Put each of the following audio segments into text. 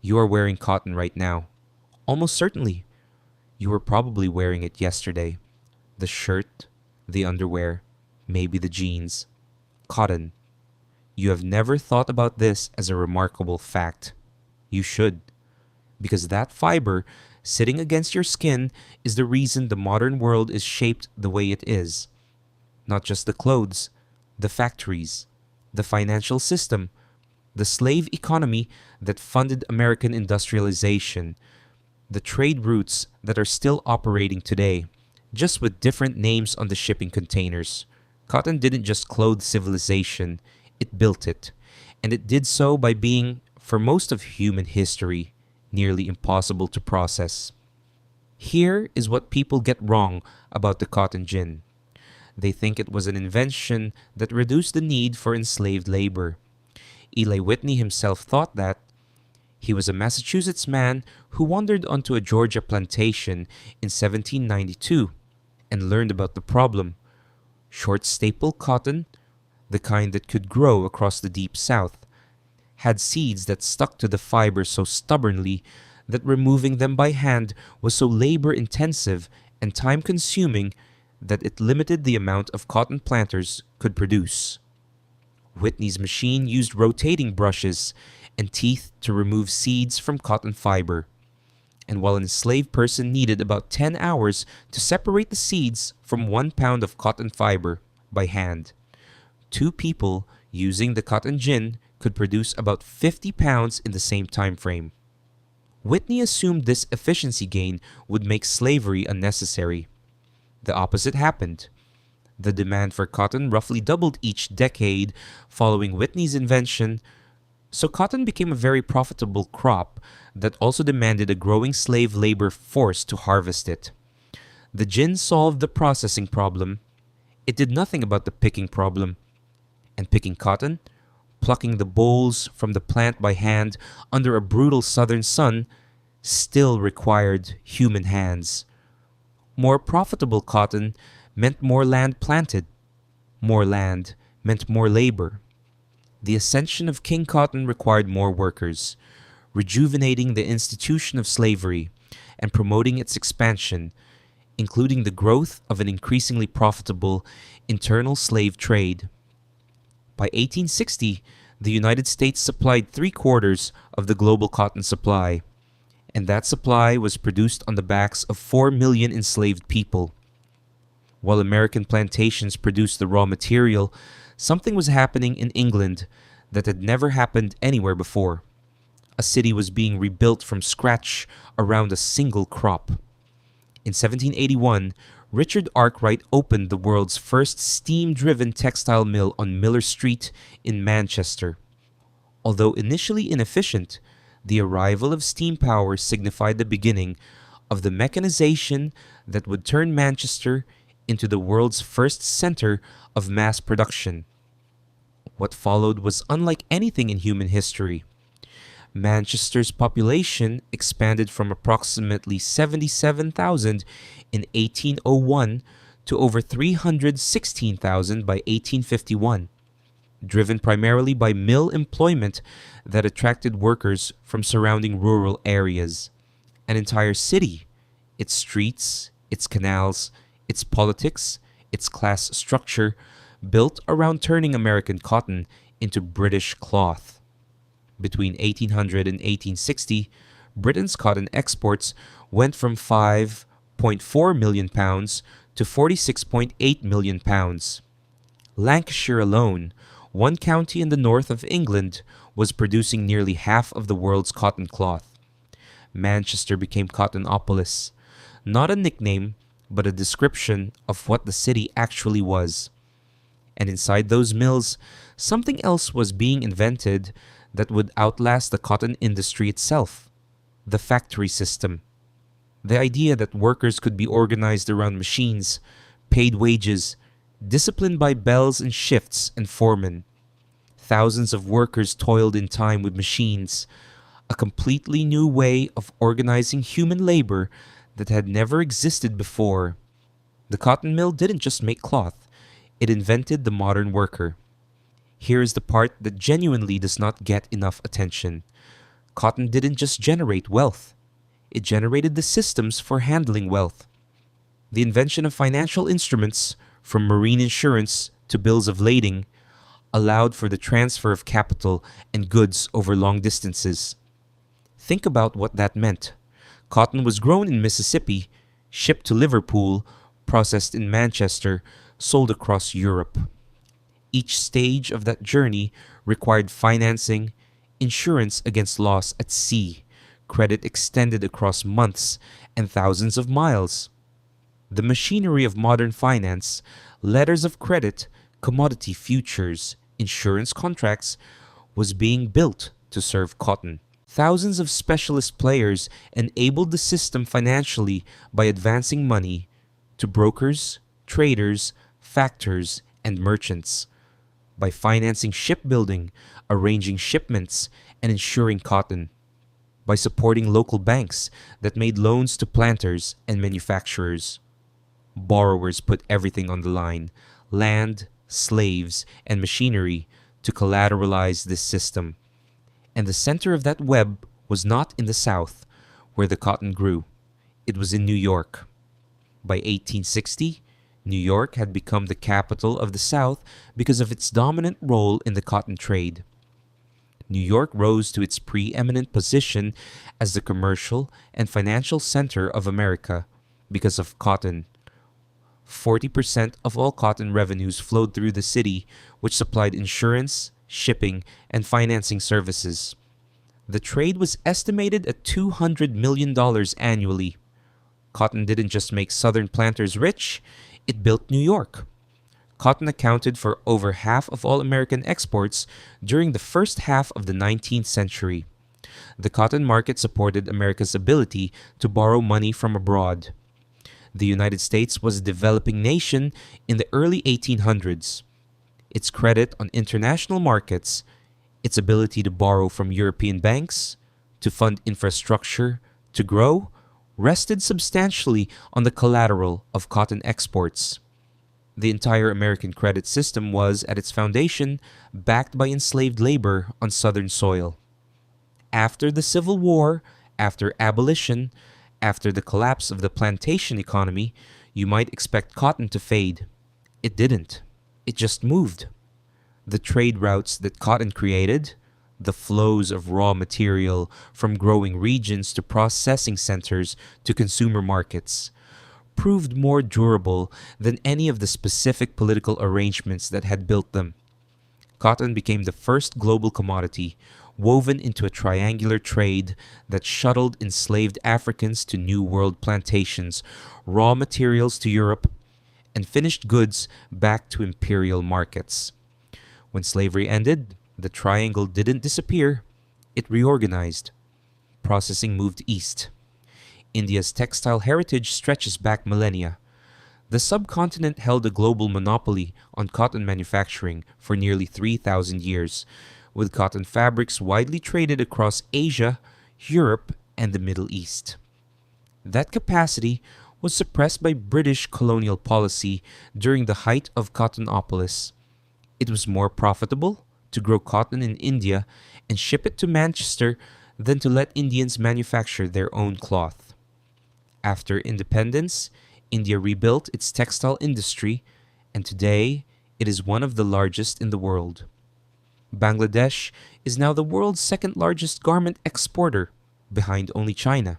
You are wearing cotton right now. Almost certainly, you were probably wearing it yesterday. The shirt, the underwear, maybe the jeans. Cotton. You have never thought about this as a remarkable fact. You should, because that fiber sitting against your skin is the reason the modern world is shaped the way it is. Not just the clothes, the factories, the financial system, the slave economy that funded American industrialization, the trade routes that are still operating today, just with different names on the shipping containers. Cotton didn't just clothe civilization, it built it. And it did so by being, for most of human history, nearly impossible to process. Here is what people get wrong about the cotton gin. They think it was an invention that reduced the need for enslaved labor. Eli Whitney himself thought that. He was a Massachusetts man who wandered onto a Georgia plantation in 1792 and learned about the problem. Short staple cotton, the kind that could grow across the deep south, had seeds that stuck to the fiber so stubbornly that removing them by hand was so labor-intensive and time-consuming that it limited the amount of cotton planters could produce. Whitney's machine used rotating brushes and teeth to remove seeds from cotton fiber. And while an enslaved person needed about 10 hours to separate the seeds from 1 pound of cotton fiber by hand, 2 people using the cotton gin could produce about 50 pounds in the same time frame. Whitney assumed this efficiency gain would make slavery unnecessary. The opposite happened. The demand for cotton roughly doubled each decade following Whitney's invention, so cotton became a very profitable crop that also demanded a growing slave labor force to harvest it. The gin solved the processing problem. It did nothing about the picking problem. And picking cotton, plucking the bolls from the plant by hand under a brutal southern sun, still required human hands. More profitable cotton meant more land planted. More land meant more labor. The ascension of King Cotton required more workers, rejuvenating the institution of slavery and promoting its expansion, including the growth of an increasingly profitable internal slave trade. By 1860, the United States supplied 3/4 of the global cotton supply, and that supply was produced on the backs of 4 million enslaved people. While American plantations produced the raw material, something was happening in England that had never happened anywhere before. A city was being rebuilt from scratch around a single crop. In 1781, Richard Arkwright opened the world's first steam-driven textile mill on Miller Street in Manchester. Although initially inefficient, the arrival of steam power signified the beginning of the mechanization that would turn Manchester into the world's first center of mass production. What followed was unlike anything in human history. Manchester's population expanded from approximately 77,000 in 1801 to over 316,000 by 1851, driven primarily by mill employment that attracted workers from surrounding rural areas. An entire city, its streets, its canals, its politics, its class structure, built around turning American cotton into British cloth. Between 1800 and 1860, Britain's cotton exports went from 5.4 million pounds to 46.8 million pounds. Lancashire alone, one county in the north of England, was producing nearly half of the world's cotton cloth. Manchester became Cottonopolis, not a nickname, but a description of what the city actually was. And inside those mills, something else was being invented that would outlast the cotton industry itself: the factory system. The idea that workers could be organized around machines, paid wages, disciplined by bells and shifts and foremen. Thousands of workers toiled in time with machines, a completely new way of organizing human labor that had never existed before. The cotton mill didn't just make cloth, it invented the modern worker. Here is the part that genuinely does not get enough attention. Cotton didn't just generate wealth, it generated the systems for handling wealth. The invention of financial instruments, from marine insurance to bills of lading, allowed for the transfer of capital and goods over long distances. Think about what that meant. Cotton was grown in Mississippi, shipped to Liverpool, processed in Manchester, sold across Europe. Each stage of that journey required financing, insurance against loss at sea, credit extended across months and thousands of miles. The machinery of modern finance, letters of credit, commodity futures, insurance contracts, was being built to serve cotton. Thousands of specialist players enabled the system financially by advancing money to brokers, traders, factors, and merchants, by financing shipbuilding, arranging shipments, and insuring cotton, by supporting local banks that made loans to planters and manufacturers. Borrowers put everything on the line: land, slaves, and machinery to collateralize this system. And the center of that web was not in the South, where the cotton grew. It was in New York. By 1860, New York had become the capital of the South because of its dominant role in the cotton trade. New York rose to its preeminent position as the commercial and financial center of America because of cotton. 40% of all cotton revenues flowed through the city, which supplied insurance, shipping, and financing services. The trade was estimated at $200 million annually. Cotton didn't just make Southern planters rich, it built New York. Cotton accounted for over half of all American exports during the first half of the 19th century. The cotton market supported America's ability to borrow money from abroad. The United States was a developing nation in the early 1800s. Its credit on international markets, its ability to borrow from European banks, to fund infrastructure, to grow, rested substantially on the collateral of cotton exports. The entire American credit system was, at its foundation, backed by enslaved labor on Southern soil. After the Civil War, after abolition, after the collapse of the plantation economy, you might expect cotton to fade. It didn't. It just moved. The trade routes that cotton created, the flows of raw material from growing regions to processing centers to consumer markets, proved more durable than any of the specific political arrangements that had built them. Cotton became the first global commodity, woven into a triangular trade that shuttled enslaved Africans to New World plantations, raw materials to Europe, and finished goods back to imperial markets. When slavery ended, the triangle didn't disappear, it reorganized. Processing moved east. India's textile heritage stretches back millennia. The subcontinent held a global monopoly on cotton manufacturing for nearly 3,000 years, with cotton fabrics widely traded across Asia, Europe, and the Middle East. That capacity was suppressed by British colonial policy during the height of Cottonopolis. It was more profitable to grow cotton in India and ship it to Manchester than to let Indians manufacture their own cloth. After independence, India rebuilt its textile industry, and today it is one of the largest in the world. Bangladesh is now the world's second largest garment exporter, behind only China.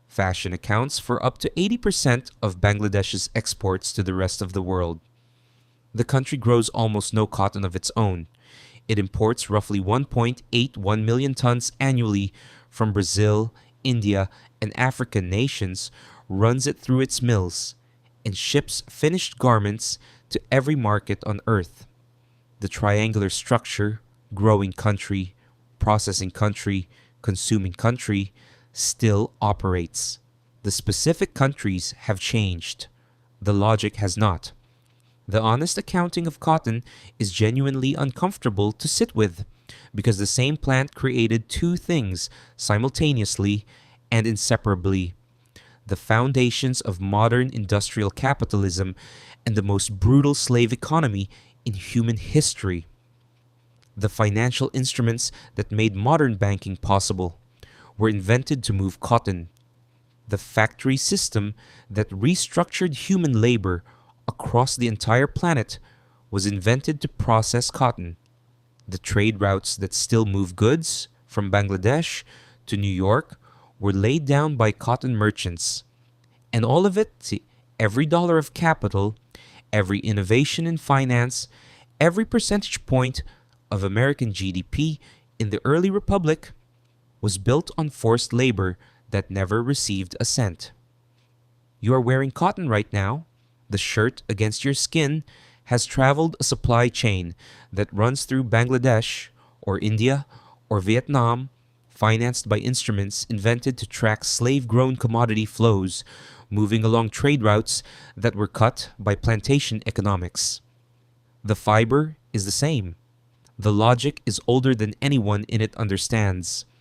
Fashion accounts for up to 80% of Bangladesh's exports to the rest of the world. The country grows almost no cotton of its own. It imports roughly 1.81 million tons annually from Brazil, India, and African nations, runs it through its mills, and ships finished garments to every market on earth. The triangular structure, growing country, processing country, consuming country, still operates. The specific countries have changed. The logic has not. The honest accounting of cotton is genuinely uncomfortable to sit with, because the same plant created two things simultaneously and inseparably: the foundations of modern industrial capitalism and the most brutal slave economy in human history. The financial instruments that made modern banking possible were invented to move cotton. The factory system that restructured human labor across the entire planet was invented to process cotton. The trade routes that still move goods from Bangladesh to New York were laid down by cotton merchants. And all of it, see, every dollar of capital, every innovation in finance, every percentage point of American GDP in the early republic was built on forced labor that never received a cent. You are wearing cotton right now. The shirt against your skin has traveled a supply chain that runs through Bangladesh or India or Vietnam, financed by instruments invented to track slave-grown commodity flows, moving along trade routes that were cut by plantation economics. The fiber is the same. The logic is older than anyone in it understands.